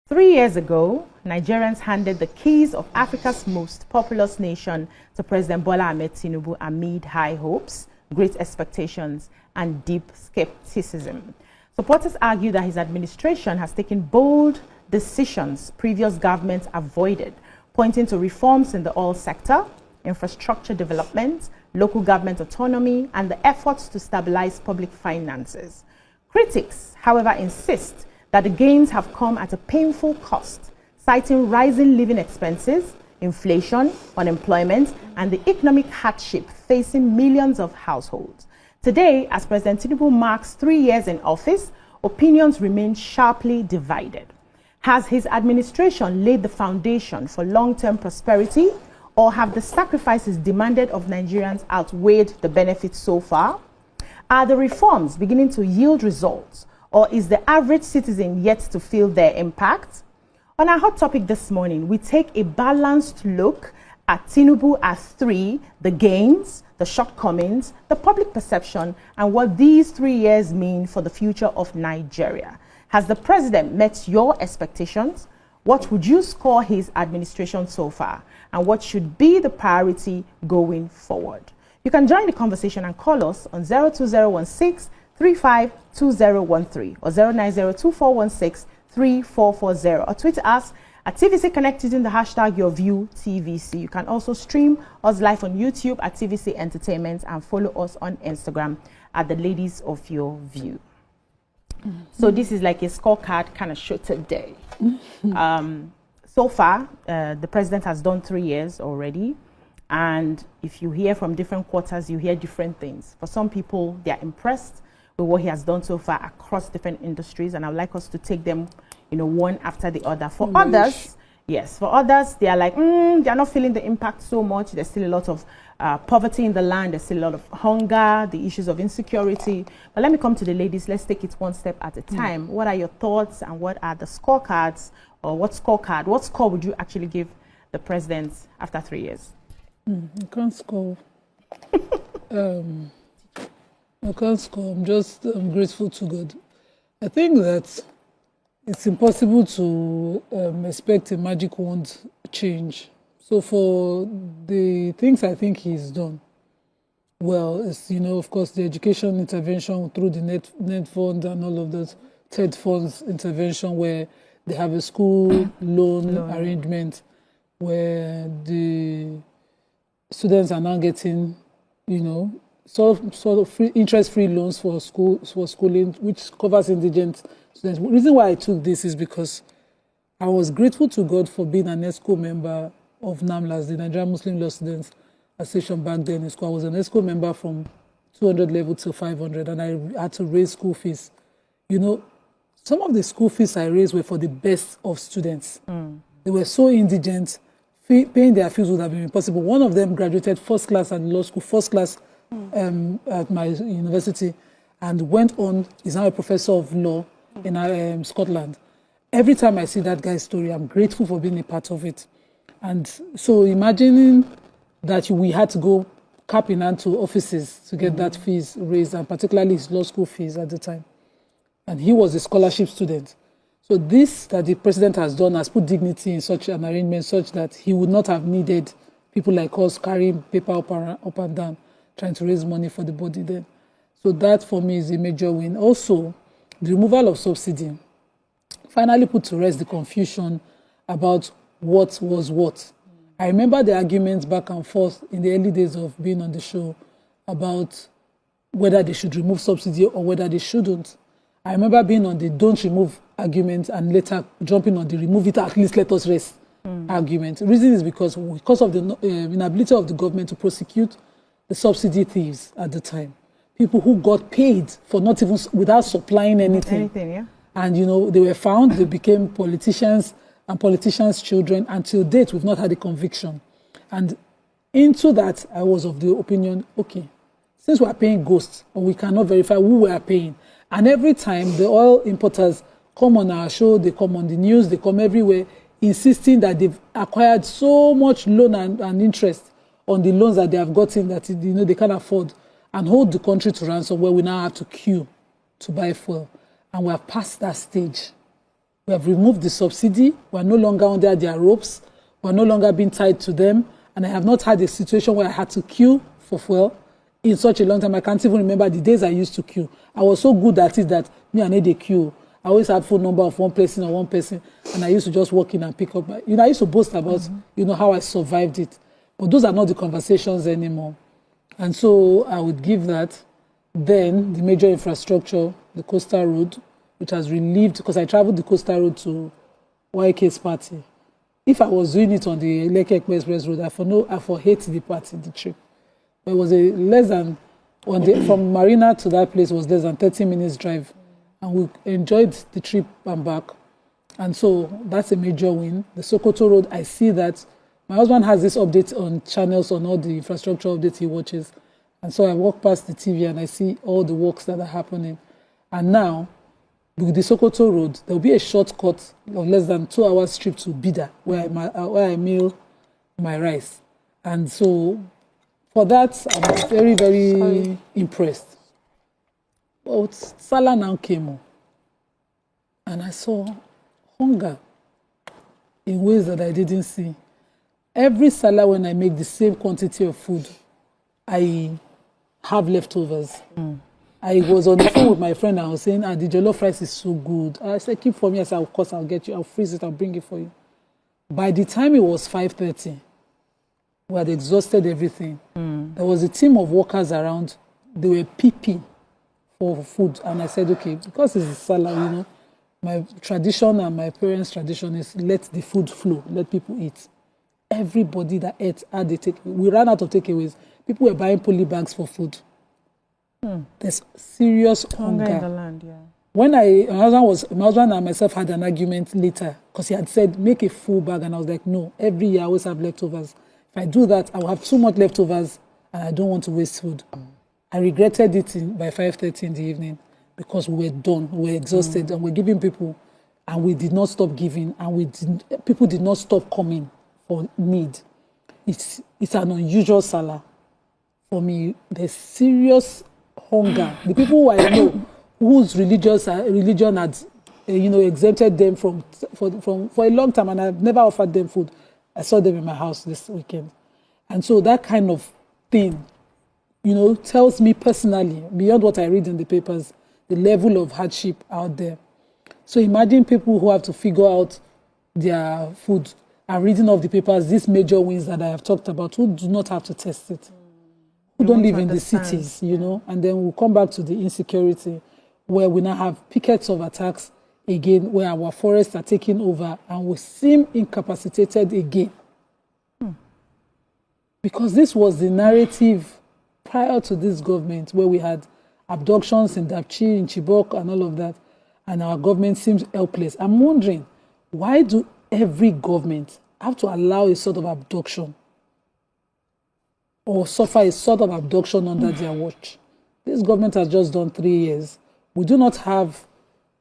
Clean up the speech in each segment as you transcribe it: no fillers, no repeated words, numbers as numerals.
3 years ago, Nigerians handed the keys of Africa's most populous nation to President Bola Ahmed Tinubu amid high hopes, great expectations, and deep skepticism. Supporters argue that his administration has taken bold decisions previous governments avoided, pointing to reforms in the oil sector, infrastructure development, local government autonomy, and the efforts to stabilize public finances. Critics, however, insist that the gains have come at a painful cost, citing rising living expenses, inflation, unemployment, and the economic hardship facing millions of households. Today, as President Tinubu marks 3 years in office, opinions remain sharply divided. Has his administration laid the foundation for long-term prosperity, or have the sacrifices demanded of Nigerians outweighed the benefits so far? Are the reforms beginning to yield results, or is the average citizen yet to feel their impact? On our hot topic this morning, we take a balanced look at Tinubu as 3, the gains, the shortcomings, the public perception, and what these 3 years mean for the future of Nigeria. Has the president met your expectations? What would you score his administration so far? And what should be the priority going forward? You can join the conversation and call us on 02016 352013 or 0902416 3440, or tweet us at TVC Connect using the hashtag YourViewTVC. You can also stream us live on YouTube at TVC Entertainment and follow us on Instagram at the Ladies of Your View. So this is like a scorecard kind of show today. So far, the president has done 3 years already. And if you hear from different quarters, you hear different things. For some people, they are impressed with what he has done so far across different industries. And I would like us to take them, one after the other. For others, yes, for others, they are like, they are not feeling the impact so much. There's still a lot of poverty in the land. There's still a lot of hunger, the issues of insecurity. But let me come to the ladies. Let's take it one step at a time. What are your thoughts and what are the scorecards, or what score would you actually give the president after 3 years? I can't score. I can't score. I'm grateful to God. I think that it's impossible to expect a magic wand change. So for the things I think he's done, well, it's, of course, the education intervention through the net fund and all of those TED funds intervention, where they have a school loan arrangement where the students are now getting, sort of free, interest-free loans for schooling, which covers indigent students. The reason why I took this is because I was grateful to God for being an ESCO member of NAMLAS, the Nigerian Muslim Law Students Association back then in school. I was an ESCO member from 200 level to 500, and I had to raise school fees. Some of the school fees I raised were for the best of students. They were so indigent, paying their fees would have been impossible. One of them graduated first class at law school, first class at my university, and went on, is now a professor of law in Scotland. Every time I see that guy's story, I'm grateful for being a part of it. And so imagining that we had to go cap in hand to offices to get that fees raised, and particularly his law school fees at the time. And he was a scholarship student. So this that the president has done has put dignity in such an arrangement, such that he would not have needed people like us carrying paper up and down, trying to raise money for the body then. So that for me is a major win. Also, the removal of subsidy finally put to rest the confusion about what was what. I remember the arguments back and forth in the early days of being on the show about whether they should remove subsidy or whether they shouldn't. I remember being on the don't remove argument and later jumping on the remove it, at least let us rest argument. The reason is because of the inability of the government to prosecute the subsidy thieves at the time. People who got paid for not even, without supplying anything. And, they were found, they became politicians and politicians' children. Until date, we've not had a conviction. And into that, I was of the opinion, okay, since we are paying ghosts, or we cannot verify who we are paying, and every time the oil importers come on our show, they come on the news, they come everywhere, insisting that they've acquired so much loan and interest on the loans that they have gotten that they can't afford, and hold the country to ransom, where we now have to queue to buy fuel. And we have passed that stage. We have removed the subsidy. We are no longer under their ropes. We are no longer being tied to them. And I have not had a situation where I had to queue for fuel in such a long time. I can't even remember the days I used to queue. I was so good at it that me, I need a queue. I always had phone number of one person or one person, and I used to just walk in and pick up. I used to boast about, how I survived it. But those are not the conversations anymore. And so I would give that. Then the major infrastructure, the coastal road, which has relieved, because I traveled the coastal road to YK's party. If I was doing it on the Lekki Express Road, I for hate the party, the trip. But it was a less than, from Marina to that place was less than 30 minutes drive. And we enjoyed the trip and back. And so that's a major win. The Sokoto Road, I see that. My husband has this update on channels, on all the infrastructure updates he watches. And so I walk past the TV and I see all the works that are happening. And now, with the Sokoto Road, there will be a shortcut of less than 2 hours trip to Bida, where I mill my rice. And so for that, I'm very, very impressed. But Salah now came, and I saw hunger in ways that I didn't see. Every Salah, when I make the same quantity of food, I have leftovers. I was on the phone with my friend and I was saying, the jollof rice is so good. I said, keep for me. I said, of course, I'll get you. I'll freeze it. I'll bring it for you. By the time it was 5:30, we had exhausted everything. There was a team of workers around. They were peeping for food. And I said, okay, because it's Salah, my tradition and my parents' tradition is let the food flow, let people eat. Everybody that ate had a take. We ran out of takeaways. People were buying poly bags for food. There's serious hunger in the land, yeah. When my husband and myself had an argument later, because he had said, make a full bag, and I was like, no, every year I always have leftovers. If I do that, I will have too much leftovers, and I don't want to waste food. I regretted it by 5:30 in the evening, because we were done, we were exhausted, and we're giving people, and we did not stop giving, and people did not stop coming for need. It's an unusual Salah. For me, there's serious hunger. The people who I know whose religion had exempted them from for a long time, and I've never offered them food. I saw them in my house this weekend. And so that kind of thing, tells me personally, beyond what I read in the papers, the level of hardship out there. So imagine people who have to figure out their food and reading off the papers, these major wins that I have talked about, who do not have to test it, who don't live in the cities, and then we'll come back to the insecurity, where we now have pickets of attacks again, where our forests are taking over and we seem incapacitated again. Because this was the narrative prior to this government, where we had abductions in Dapchi, in Chibok, and all of that, and our government seems helpless. I'm wondering, why do every government have to allow a sort of abduction or suffer a sort of abduction under their watch? This government has just done 3 years. We do not have,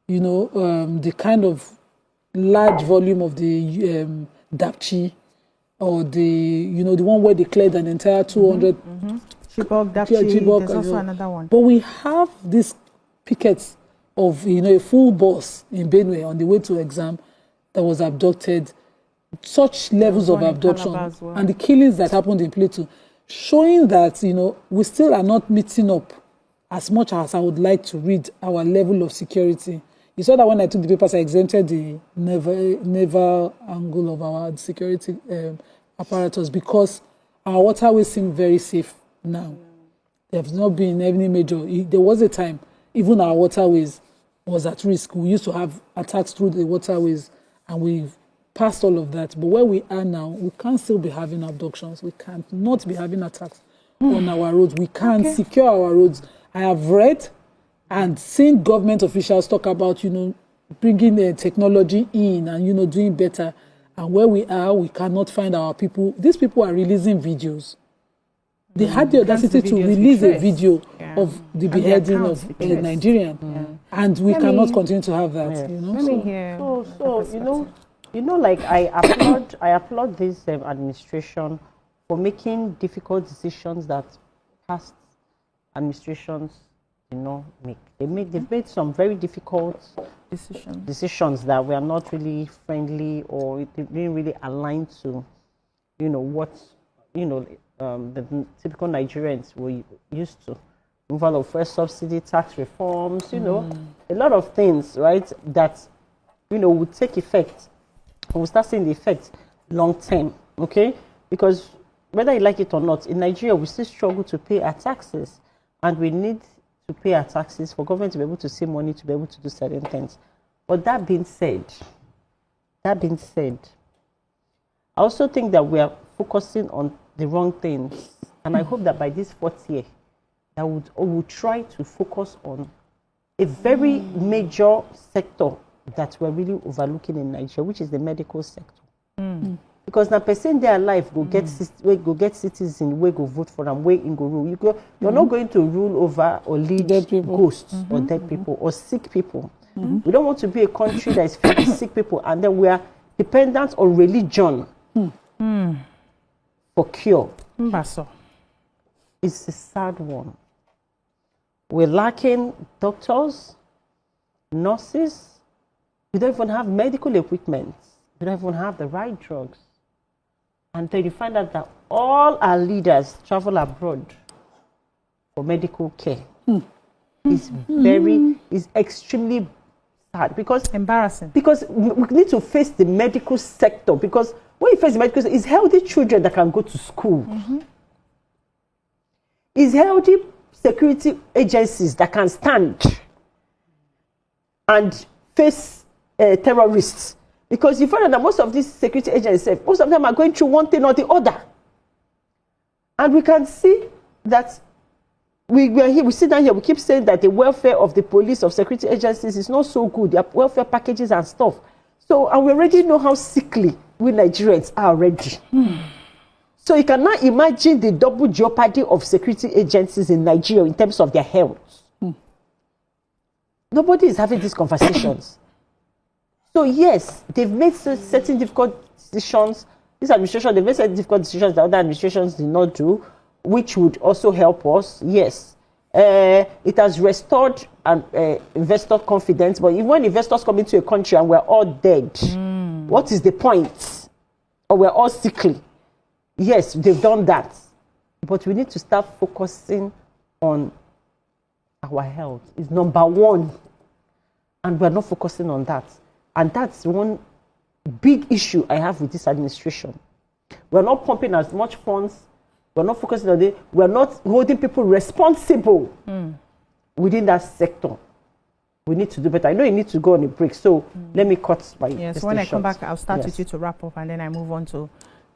the kind of large volume of the Dapchi, or the one where they cleared an entire 200. Chibok, Dapchi, there's also another one. But we have these pickets of, a full bus in Benue on the way to exam that was abducted, such levels of abduction, well, and the killings that happened in Plateau, showing that, we still are not meeting up as much as I would like to read our level of security. You saw that when I took the papers, I exempted the naval angle of our security apparatus, because our waterways seem very safe now. There have not been any major. There was a time, even our waterways was at risk. We used to have attacks through the waterways, and we've passed all of that. But where we are now, we can't still be having abductions. We can't not be having attacks on our roads. We can't secure our roads. I have read and seen government officials talk about, bringing the technology in and, doing better. And where we are, we cannot find our people. These people are releasing videos. They had the audacity to release a video of the beheading of a Nigerian. And we cannot continue to have that. Let me hear. I applaud this administration for making difficult decisions that past administrations did not make. They've made some very difficult decisions that were not really friendly, or it didn't really align to, what, the typical Nigerians were used to. Removal of first subsidy, tax reforms, a lot of things, right, that, would take effect. We'll start seeing the effect long term, okay? Because whether you like it or not, in Nigeria, we still struggle to pay our taxes. And we need to pay our taxes for government to be able to save money to be able to do certain things. But that being said, I also think that we are focusing on the wrong things. And I hope that by this fourth year, that we'll try to focus on a very major sector that we're really overlooking in Nigeria, which is the medical sector. Because now person their life go get citizens, we go vote for them, way in go rule. You're not going to rule over or lead ghosts or dead people or sick people. We don't want to be a country that is filled with sick people, and then we are dependent on religion for cure. It's a sad one. We're lacking doctors, nurses. We don't even have medical equipment. We don't even have the right drugs. And then you find out that all our leaders travel abroad for medical care. It's extremely sad, because embarrassing. Because we need to face the medical sector. Because when you face the medical sector, it's healthy children that can go to school. It's healthy security agencies that can stand and face terrorists. Because you find out that most of these security agencies, most of them are going through one thing or the other. And we can see that we sit down here, we keep saying that the welfare of the police, of security agencies is not so good. Their welfare packages and stuff. So, and we already know how sickly we Nigerians are already. So you cannot imagine the double jeopardy of security agencies in Nigeria in terms of their health. Nobody is having these conversations. So yes, they've made certain difficult decisions. This administration, they've made certain difficult decisions that other administrations did not do, which would also help us. Yes, it has restored investor confidence. But even when investors come into a country and we're all dead, what is the point? Or we're all sickly. Yes, they've done that. But we need to start focusing on our health. It's number one. And we're not focusing on that. And that's one big issue I have with this administration. We're not pumping as much funds. We're not focusing on it. We're not holding people responsible within that sector. We need to do better. I know you need to go on a break, so let me cut my Yes, when I come back, I'll start with you to wrap up, and then I move on to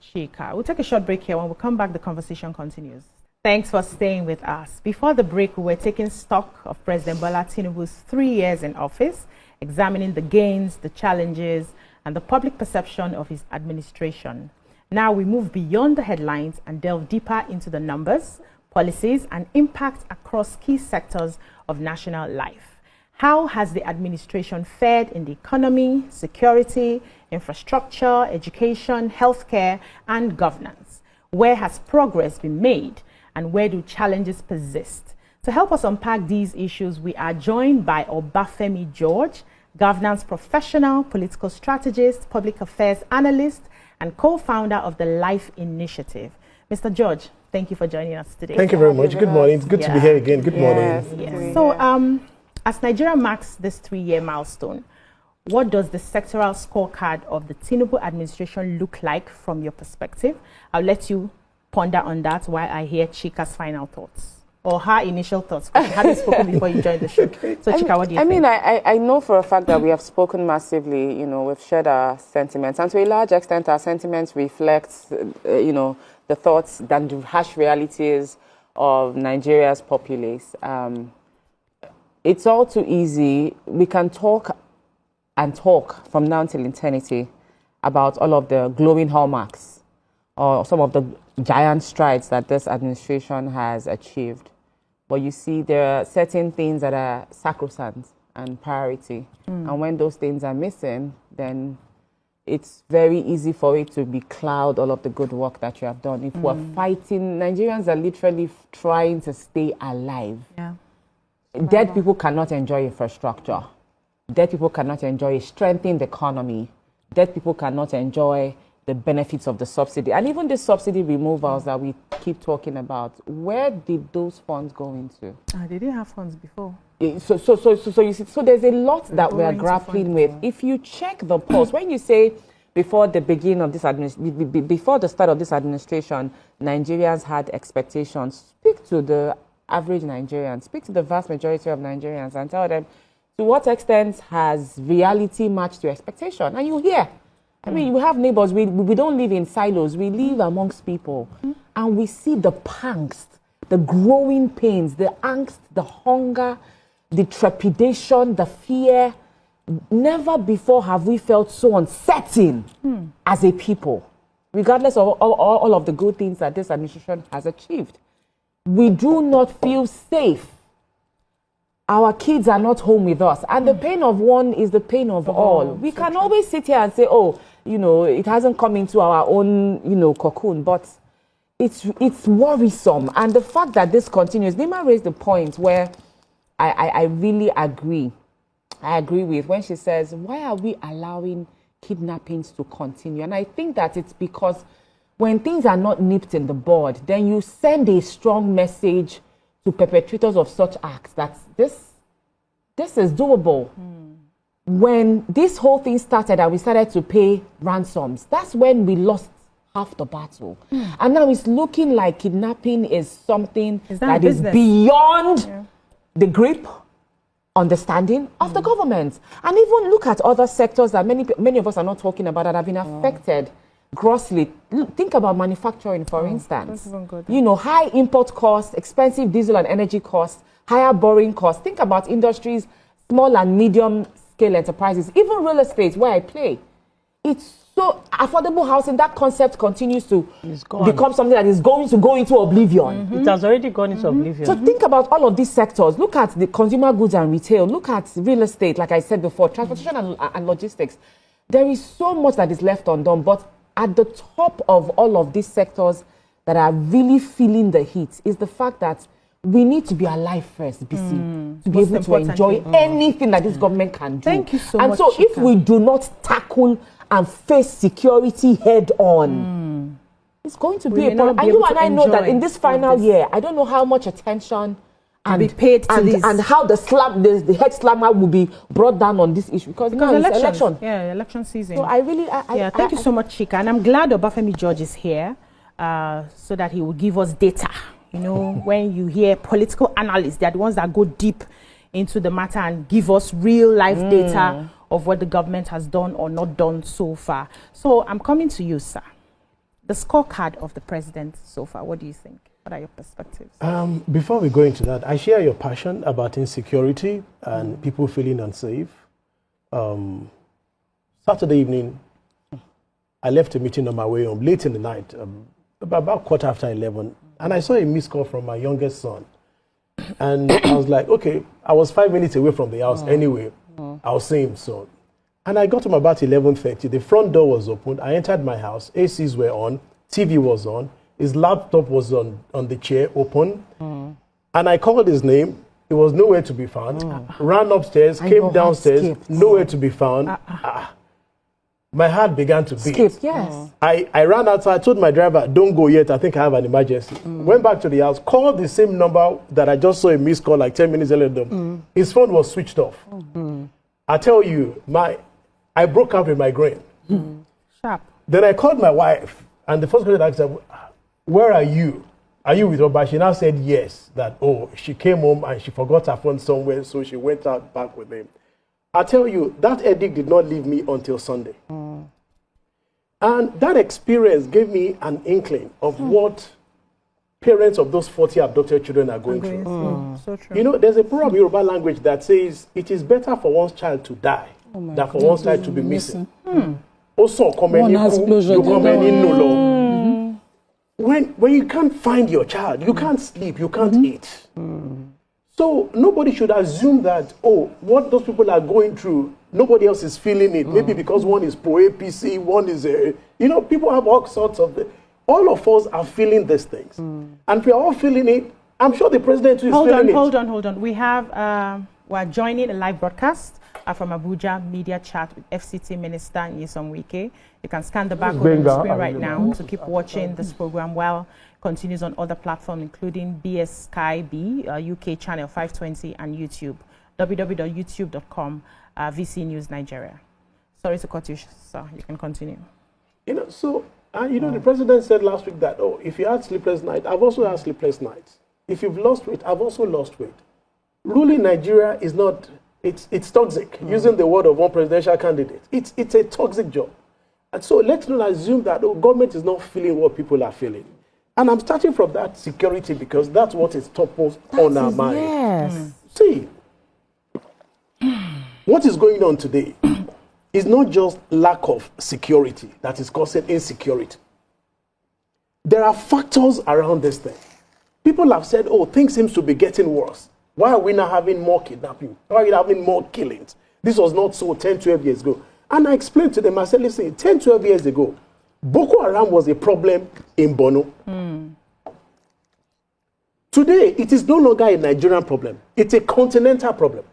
Chika. We'll take a short break here. When we come back, the conversation continues. Thanks for staying with us. Before the break, we were taking stock of President Bola Tinubu's 3 years in office, examining the gains, the challenges, and the public perception of his administration. Now we move beyond the headlines and delve deeper into the numbers, policies, and impact across key sectors of national life. How has the administration fared in the economy, security, infrastructure, education, healthcare, and governance? Where has progress been made, and where do challenges persist? To help us unpack these issues, we are joined by Obafemi George, governance professional, political strategist, public affairs analyst, and co-founder of the Life Initiative. Mr. George, thank you for joining us today. Thank you very much. Good morning. It's good to be here again. Good morning. Yes. So, as Nigeria marks this 3-year milestone, what does the sectoral scorecard of the Tinubu administration look like from your perspective? I'll let you ponder on that while I hear Chika's final thoughts. Or her initial thoughts, because you hadn't spoken before you joined the show. So, Chika, what do you think? I know for a fact that we have spoken massively, we've shared our sentiments. And to a large extent, our sentiments reflect, the thoughts and the harsh realities of Nigeria's populace. It's all too easy. We can talk and talk from now until eternity about all of the glowing hallmarks or some of the giant strides that this administration has achieved. But you see, there are certain things that are sacrosanct and priority. And when those things are missing, then it's very easy for it to be cloud all of the good work that you have done. If we're fighting, Nigerians are literally trying to stay alive. Yeah. Dead people cannot enjoy infrastructure. Dead people cannot enjoy a strengthened economy. Dead people cannot enjoy the benefits of the subsidy. And even the subsidy removals that we keep talking about, where did those funds go into? They didn't have funds before. So you see, so there's a lot that we are grappling with. If you check the polls, when you say before the beginning of this before the start of this administration, Nigerians had expectations, speak to the average Nigerian, speak to the vast majority of Nigerians and tell them to what extent has reality matched your expectation. And you hear. I mean, we have neighbors, we don't live in silos, we live amongst people. And we see the pangs, the growing pains, the angst, the hunger, the trepidation, the fear. Never before have we felt so uncertain as a people, regardless of all of the good things that this administration has achieved. We do not feel safe. Our kids are not home with us. And the pain of one is the pain of all. We can always sit here and say, oh, it hasn't come into our own, cocoon. But it's worrisome. And the fact that this continues, Nima raised the point where I really agree. I agree with when she says, why are we allowing kidnappings to continue? And I think that it's because when things are not nipped in the bud, then you send a strong message to perpetrators of such acts that this is doable. When this whole thing started and we started to pay ransoms, that's when we lost half the battle. And now it's looking like kidnapping is something that is beyond the grip, understanding of the government. And even look at other sectors that many of us are not talking about that have been affected grossly. Think about manufacturing, for instance. High import costs, expensive diesel and energy costs, higher borrowing costs. Think about industries, small and medium scale enterprises, even real estate where I play. It's so affordable housing, that concept continues to become something that is going to go into oblivion. It has already gone into oblivion. So think about all of these sectors. Look at the consumer goods and retail. Look at real estate, like I said before, transportation and logistics. There is so much that is left undone, but at the top of all of these sectors that are really feeling the heat is the fact that we need to be alive first, BC, to be able to enjoy anything that this government can do. Thank you so much. And so if we do not tackle and face security head on, it's going to be a problem. And you and I know that in this final year, I don't know how much attention and be paid to this, and how the head slammer will be brought down on this issue because now it's election. Yeah, election season. So thank you so much, Chika, and I'm glad Obafemi George is here so that he will give us data. When you hear political analysts, they're the ones that go deep into the matter and give us real life data of what the government has done or not done so far. So I'm coming to you, sir. The scorecard of the president so far, what do you think? What are your perspectives? Before we go into that, I share your passion about insecurity and people feeling unsafe. Saturday evening, I left a meeting on my way home late in the night, about 11:15, and I saw a missed call from my youngest son. And I was like, okay, I was 5 minutes away from the house anyway. I'll see him soon. And I got him about 11:30. The front door was open. I entered my house. ACs were on. TV was on. His laptop was on the chair, open. And I called his name. He was nowhere to be found. Ran upstairs, came downstairs, nowhere to be found. My heart began to beat. Yes. I ran outside. I told my driver, don't go yet. I think I have an emergency. Went back to the house, called the same number that I just saw a missed call like 10 minutes earlier. His phone was switched off. I tell you, I broke out with migraine. Sharp. Then I called my wife, and the first question I asked her, where are you? Are you with Oba? She now said yes, that, she came home and she forgot her phone somewhere, so she went out back with him. I tell you, that edict did not leave me until Sunday. And that experience gave me an inkling of what parents of those 40 abducted children are going through. So true. There's a proverb in Yoruba language that says, it is better for one's child to die than for one's child to be missing. Also, when you can't find your child, you can't sleep, you can't eat. So nobody should assume that, what those people are going through, nobody else is feeling it. Maybe because one is pro-APC, one is, people have all sorts of, all of us are feeling these things. And if we're all feeling it, I'm sure the president is feeling it. Hold on. We have, we're joining a live broadcast from Abuja Media Chat with FCT Minister Nyesom Wike. You can scan the barcode on the screen right now to keep watching this program while it continues on other platforms, including BS Sky B, UK channel 520, and YouTube, www.youtube.com, VC News Nigeria. Sorry to cut you, sir. You can continue. You know, so, the president said last week that, if you had sleepless nights, I've also had sleepless nights. If you've lost weight, I've also lost weight. Ruling Nigeria is not, it's toxic. Using the word of one presidential candidate, it's a toxic job. And so let's not assume that government is not feeling what people are feeling. And I'm starting from that security because that's what is topmost on our mind. Yes. See, what is going on today is not just lack of security that is causing insecurity. There are factors around this thing. People have said, things seem to be getting worse. Why are we not having more kidnapping? Why are we having more killings? This was not so 10, 12 years ago. And I explained to them, I said, listen, 10, 12 years ago, Boko Haram was a problem in Borno. Today, it is no longer a Nigerian problem. It's a continental problem.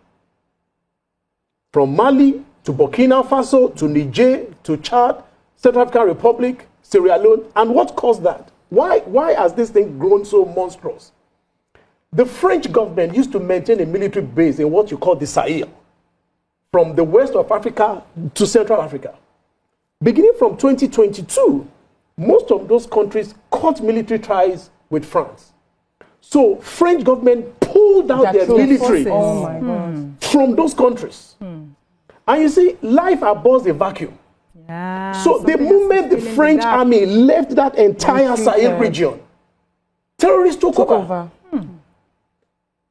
From Mali to Burkina Faso to Niger to Chad, Central African Republic, Sierra Leone. And what caused that? Why has this thing grown so monstrous? The French government used to maintain a military base in what you call the Sahel, from the west of Africa to Central Africa. Beginning from 2022, most of those countries cut military ties with France. So French government pulled out their military from those countries. And you see, life abhors a vacuum. Yeah, so the moment the French army left that entire Sahel region, terrorists took over.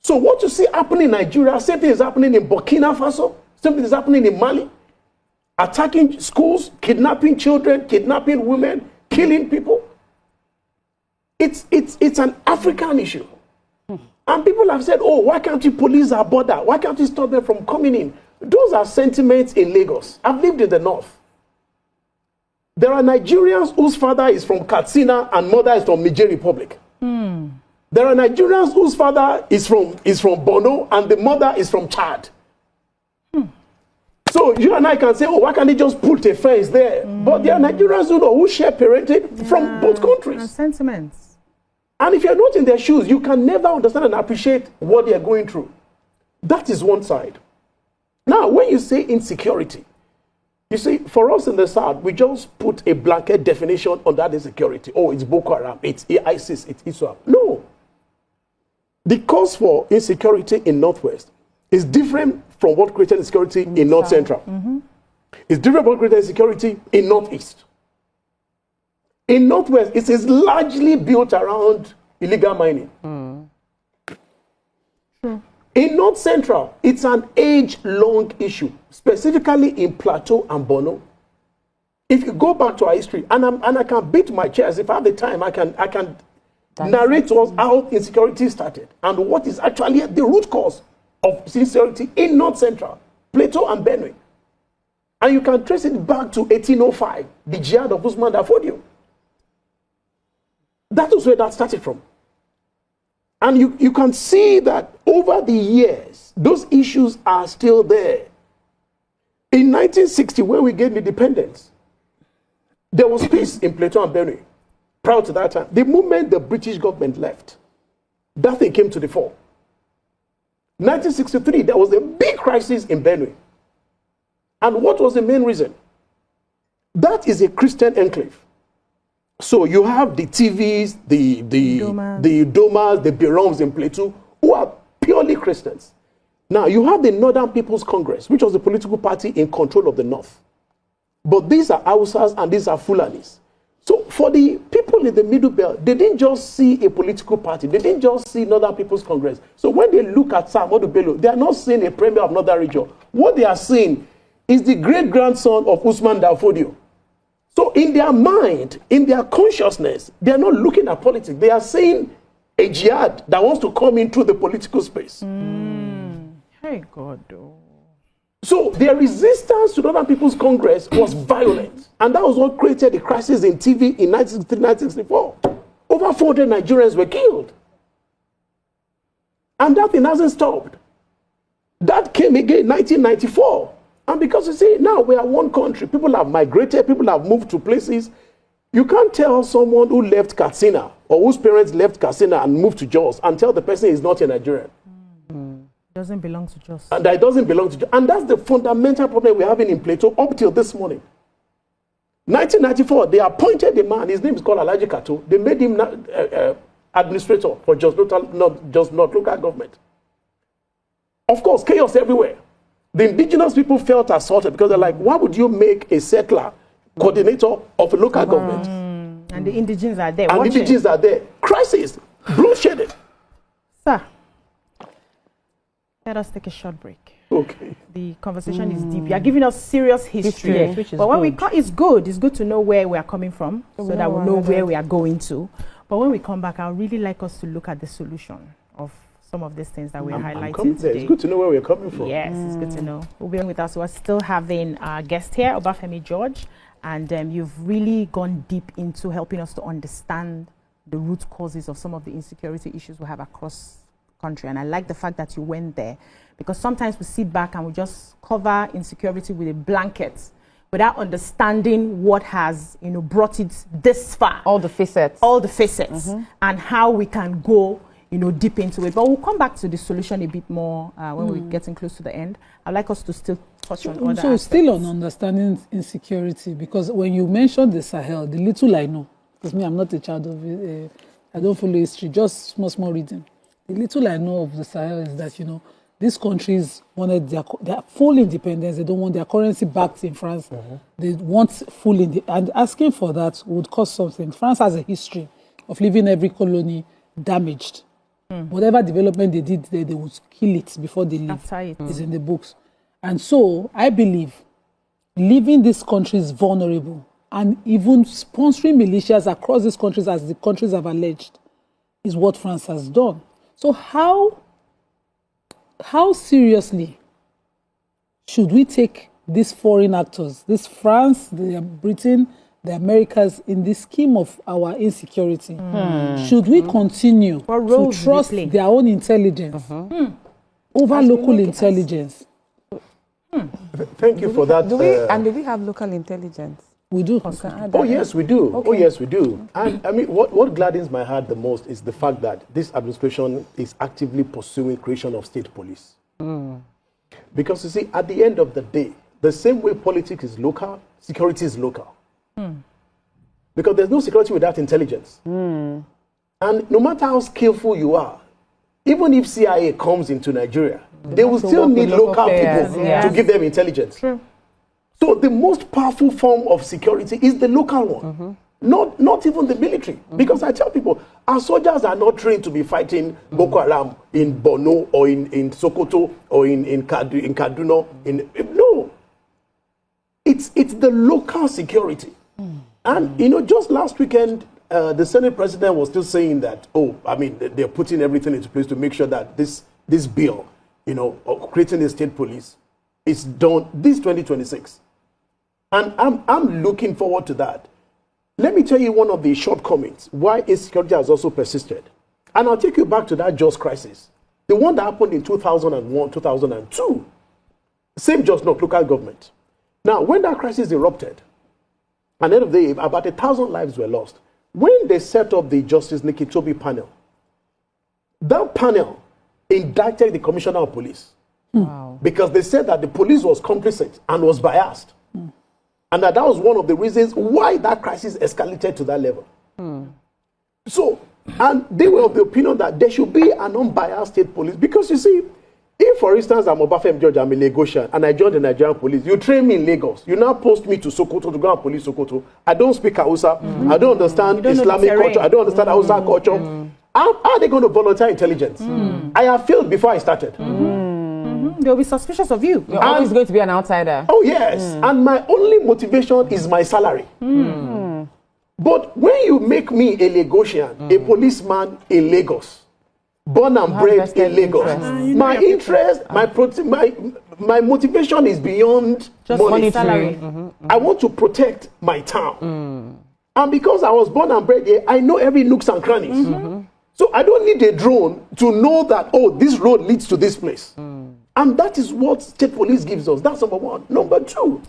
So what you see happening in Nigeria, same thing is happening in Burkina Faso, same thing is happening in Mali. Attacking schools, kidnapping children, kidnapping women, killing people. It's an African issue. And people have said, why can't you police our border? Why can't you stop them from coming in? Those are sentiments in Lagos. I've lived in the north. There are Nigerians whose father is from Katsina and mother is from Niger Republic. There are Nigerians whose father is from Borno and the mother is from Chad. So you and I can say, why can't they just put a fence there? But there are Nigerians who share parenting from both countries. And sentiments. And if you're not in their shoes, you can never understand and appreciate what they're going through. That is one side. Now, when you say insecurity, you see, for us in the South, we just put a blanket definition on that insecurity. It's Boko Haram, it's ISIS, it's Islam. No. The cause for insecurity in Northwest is different from what created insecurity in North Central. It's different from what created insecurity in Northeast. In Northwest, it is largely built around illegal mining. In North Central, it's an age-long issue, specifically in Plateau and Borno. If you go back to our history, and I can beat my chest, if I have the time, I can narrate to us how insecurity started and what is actually the root cause of insecurity in North Central, Plateau and Benue. And you can trace it back to 1805, the jihad of Usman Dafodio. That is where that started from. And you can see that over the years, those issues are still there. In 1960, when we gained independence, there was peace in Plateau and Benue. Prior to that time, the moment the British government left, that thing came to the fore. 1963, there was a big crisis in Benue. And what was the main reason? That is a Christian enclave. So you have the TVs, the Domas, the Biroms in Plateau, who are purely Christians. Now, you have the Northern People's Congress, which was the political party in control of the North. But these are Hausas and these are Fulanis. So for the people in the Middle Belt, they didn't just see a political party. They didn't just see Northern People's Congress. So when they look at Sam Bello, they are not seeing a premier of Northern region. What they are seeing is the great-grandson of Usman Dafodio. So in their mind, in their consciousness, they are not looking at politics. They are seeing a jihad that wants to come into the political space. Hey, God. So their resistance to Northern People's Congress was violent. And that was what created the crisis in TV in 1963, 1964. Over 400 Nigerians were killed. And that thing hasn't stopped. That came again in 1994. And because you see, now we are one country. People have migrated, people have moved to places. You can't tell someone who left Katsina or whose parents left Katsina and moved to Jos and tell the person is not a Nigerian. Doesn't belong to Jos. And that it doesn't belong to Jos. And that's the fundamental problem we're having in Plateau up till this morning. 1994, they appointed a man, his name is called Alhaji Kato. They made him administrator for Jos local government. Of course, chaos everywhere. The indigenous people felt assaulted because they're like, why would you make a settler coordinator of a local government? And the indigenes are there. And the indigenes are there. Crisis, bloodshed. Sir, let us take a short break. Okay. The conversation is deep. You are giving us serious history. Yes, which is but when good. we come, it's good to know where we are coming from so that we know where we are going to. But when we come back, I would really like us to look at the solution of some of these things that we're highlighting today. It's good to know where we're coming from. Yes, it's good to know. We'll be on with us. We're still having our guest here, Obafemi George, and you've really gone deep into helping us to understand the root causes of some of the insecurity issues we have across the country. And I like the fact that you went there, because sometimes we sit back and we just cover insecurity with a blanket without understanding what has, brought it this far. All the facets. And how we can go deep into it. But we'll come back to the solution a bit more when we're getting close to the end. I'd like us to still touch on other aspects. Still on understanding insecurity, because when you mentioned the Sahel, the little I know, because me, I'm not a child of it, I don't follow history, just small reading. The little I know of the Sahel is that, these countries wanted their full independence. They don't want their currency backed in France. They want full independence. And asking for that would cost something. France has a history of leaving every colony damaged. Whatever development they did there, they would kill it before they leave. It's in the books. And so I believe leaving these countries vulnerable and even sponsoring militias across these countries, as the countries have alleged, is what France has done. So how seriously should we take these foreign actors, this France, the Britain, the Americas, in the scheme of our insecurity? Should we continue to trust their own intelligence over local intelligence? Thank you for that. Do we have local intelligence? We do. Oh, yes, we do. Okay. Oh, yes, we do. And I mean, what gladdens my heart the most is the fact that this administration is actively pursuing creation of state police. Because you see, at the end of the day, the same way politics is local, security is local. Because there's no security without intelligence. And no matter how skillful you are, even if CIA comes into Nigeria, they will still need local people to give them intelligence. True. So the most powerful form of security is the local one, not even the military. Because I tell people, our soldiers are not trained to be fighting Boko Haram in Borno or in Sokoto or in Kaduna. No, it's the local security. And just last weekend, the Senate president was still saying that, they're putting everything into place to make sure that this bill, of creating a state police, is done this 2026. And I'm looking forward to that. Let me tell you one of the shortcomings why insecurity has also persisted. And I'll take you back to that Jos crisis. The one that happened in 2001, 2002. Same Jos local government. Now, when that crisis erupted, at the end of the day, about 1,000 lives were lost. When they set up the Justice Nikitobi panel, that panel indicted the commissioner of police. Wow. Because they said that the police was complicit and was biased. And that was one of the reasons why that crisis escalated to that level. So, and they were of the opinion that there should be an unbiased state police. Because you see, if, for instance, I'm Obafemi George, I'm a Lagosian, and I joined the Nigerian police, you train me in Lagos, you now post me to Sokoto to go and police Sokoto. I don't speak Hausa, I don't understand Islamic culture, I don't understand Hausa culture. How are they going to volunteer intelligence? I have failed before I started. They'll be suspicious of you. You're always going to be an outsider. Oh, yes. And my only motivation is my salary. But when you make me a Lagosian, a policeman in Lagos, born and bred in Lagos, my interest, my motivation is beyond just money. Salary. I want to protect my town. And because I was born and bred here, I know every nooks and crannies. So I don't need a drone to know that, oh, this road leads to this place. And that is what state police gives us. That's number one. Number two,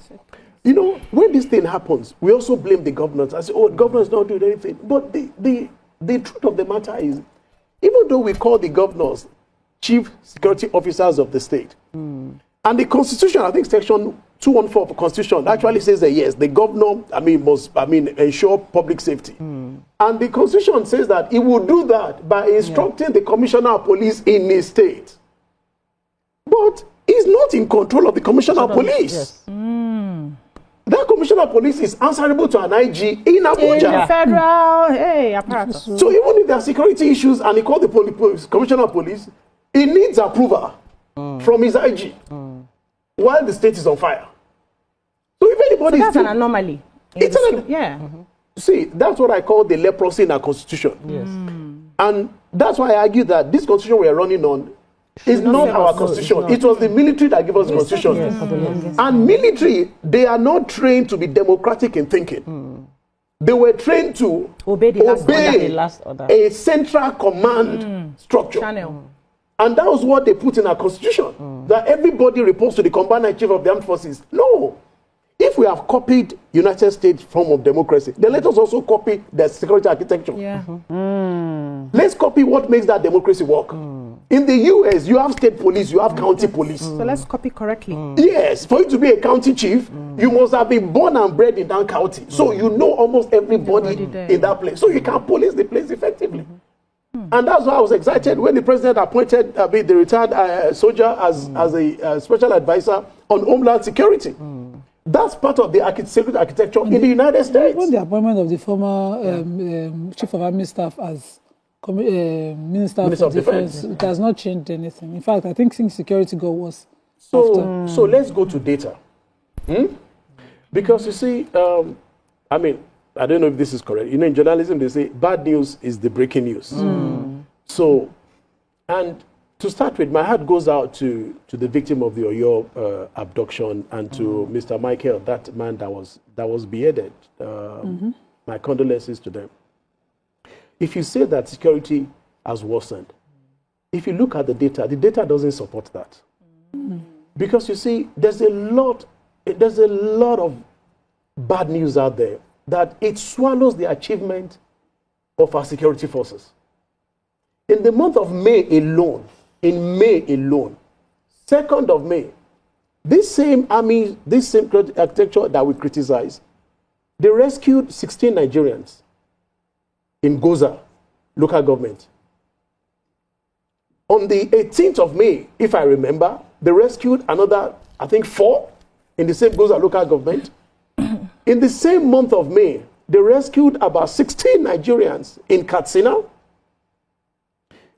you know, when this thing happens, we also blame the governors. I say, oh, the governors don't do anything. But the truth of the matter is, even though we call the governors chief security officers of the state, and the Constitution, I think section 214 of the Constitution actually says that yes, the governor, must ensure public safety. And the Constitution says that he will do that by instructing the commissioner of police in his state. But he's not in control of the commissioner of police. Yes. That commissioner of police is answerable to an IG in Abuja. In the federal apparatus. So even if there are security issues and he called the commissioner of police, he needs approval from his IG while the state is on fire. So if anybody That's an anomaly. See, that's what I call the leprosy in our constitution. Yes. And that's why I argue that this constitution we are running on is not our constitution. It was the military that gave us the constitution. And military, they are not trained to be democratic in thinking. They were trained to obey the last order. a central command structure. Channel. And that was what they put in our constitution. That everybody reports to the commander in chief of the armed forces. No. If we have copied United States form of democracy, then let us also copy the security architecture. Yeah. Let's copy what makes that democracy work. In the US, you have state police, you have county police. So let's copy correctly. Yes, for you to be a county chief, you must have been born and bred in that county. So you know almost everybody in that place. So you can police the place effectively. And that's why I was excited when the president appointed the retired soldier as a special advisor on Homeland Security. That's part of the security architecture in the United States. Even the appointment of the former chief of army staff as Minister of Defense, it has not changed anything. In fact, I think security got worse. So let's go to data. Because you see, I don't know if this is correct. You know, in journalism, they say bad news is the breaking news. So, and to start with, my heart goes out to the victim of the Oyo abduction and to Mr. Michael, that man that was beheaded. My condolences to them. If you say that security has worsened, if you look at the data doesn't support that. Because you see, there's a lot of bad news out there that it swallows the achievement of our security forces. In the month of May alone, 2nd of May, this same army, this same architecture that we criticize, they rescued 16 Nigerians in Goza local government. On the 18th of May, if I remember, they rescued another, I think 4 in the same Goza local government. In the same month of May, they rescued about 16 Nigerians in Katsina.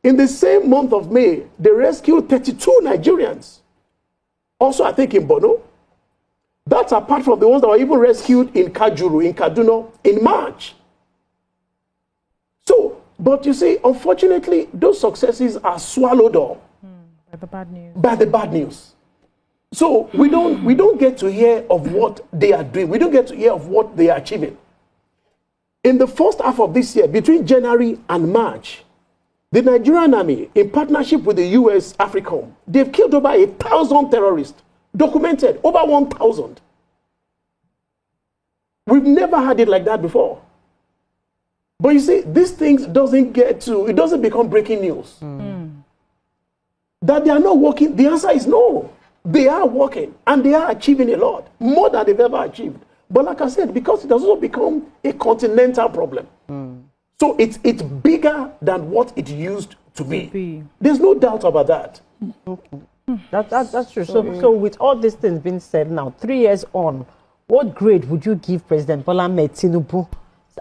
In the same month of May, they rescued 32 Nigerians. Also, I think in Borno. That's apart from the ones that were even rescued in Kajuru, in Kaduna, in March. So, but you see, unfortunately, those successes are swallowed up By the bad news. by the bad news. So we don't get to hear of what they are doing. We don't get to hear of what they are achieving. In the first half of this year, between January and March, the Nigerian army, in partnership with the US AFRICOM, they've killed over 1,000 terrorists, documented over 1,000. We've never had it like that before. But you see, these things it doesn't become breaking news. That they are not working, the answer is no. They are working and they are achieving a lot, more than they've ever achieved. But like I said, because it has also become a continental problem. So it's bigger than what it used to be. There's no doubt about that. That's true. So with all these things being said now, 3 years on, what grade would you give President Bola Ahmed Tinubu's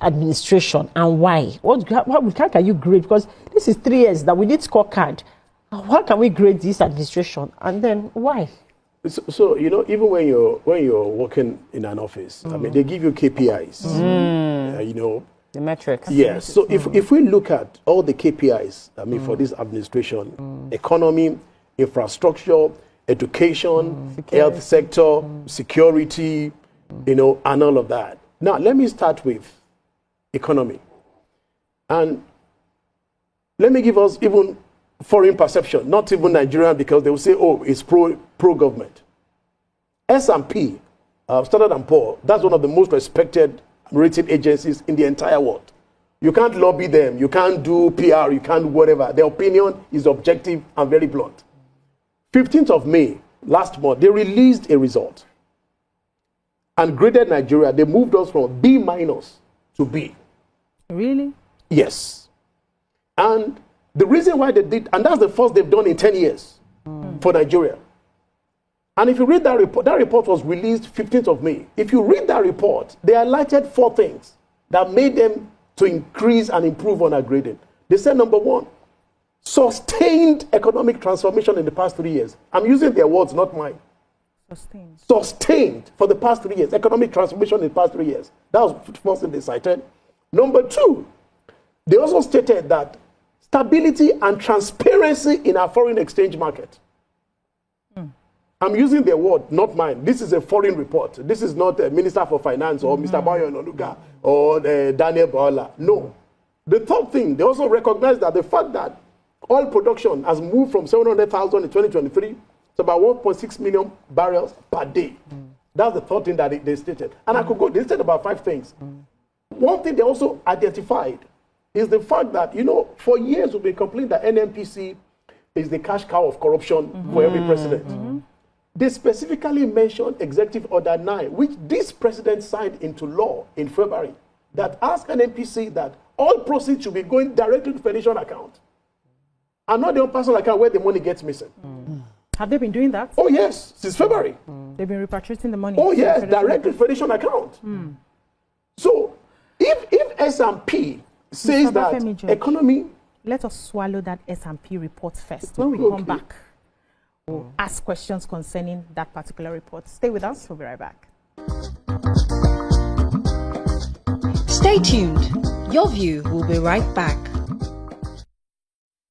administration and why? How can you grade? Because this is 3 years that we need scorecard. How can we grade this administration and then why? So you know, even when you're working in an office, I mean, they give you KPIs. You know, the metrics. Yes. So if we look at all the KPIs, I mean, for this administration, economy, infrastructure, education, health sector, security, you know, and all of that. Now, let me start with economy. And let me give us even foreign perception, not even Nigerian, because they will say, oh, it's pro-government. S&P, Standard & Poor's, that's one of the most respected rating agencies in the entire world. You can't lobby them, you can't do PR, you can't whatever. Their opinion is objective and very blunt. 15th of May, last month, they released a result and graded Nigeria. They moved us from B- to B. Really? Yes. And the reason why they did, and that's the first they've done in 10 years for Nigeria. And if you read that report was released 15th of May. If you read that report, they highlighted 4 things that made them to increase and improve on our grading. They said, number 1, sustained economic transformation in the past 3 years. I'm using their words, not mine. Sustained. Sustained for the past 3 years, economic transformation in the past 3 years. That was the first thing they cited. Number 2, they also stated that stability and transparency in our foreign exchange market. I'm using their word, not mine. This is a foreign report. This is not a Minister for Finance or Mr. Bayo Onanuga or Daniel Bola. No. The third thing, they also recognize that the fact that oil production has moved from 700,000 in 2023 to about 1.6 million barrels per day. That's the third thing that they stated. And I could go, they said about 5 things. One thing they also identified is the fact that, you know, for years we've been complaining that NNPC is the cash cow of corruption for every president. They specifically mentioned Executive Order 9, which this president signed into law in February, that asked NNPC that all proceeds should be going directly to Federation account and not their own personal account where the money gets missing. Have they been doing that? Oh, yes, since February. They've been repatriating the money. Oh, yes, directly to Federation account. So if S&P says Mr. that Bafemi George, economy... let us swallow that S&P report first. When we come back, we'll ask questions concerning that particular report. Stay with us. We'll be right back. Stay tuned. Your View will be right back.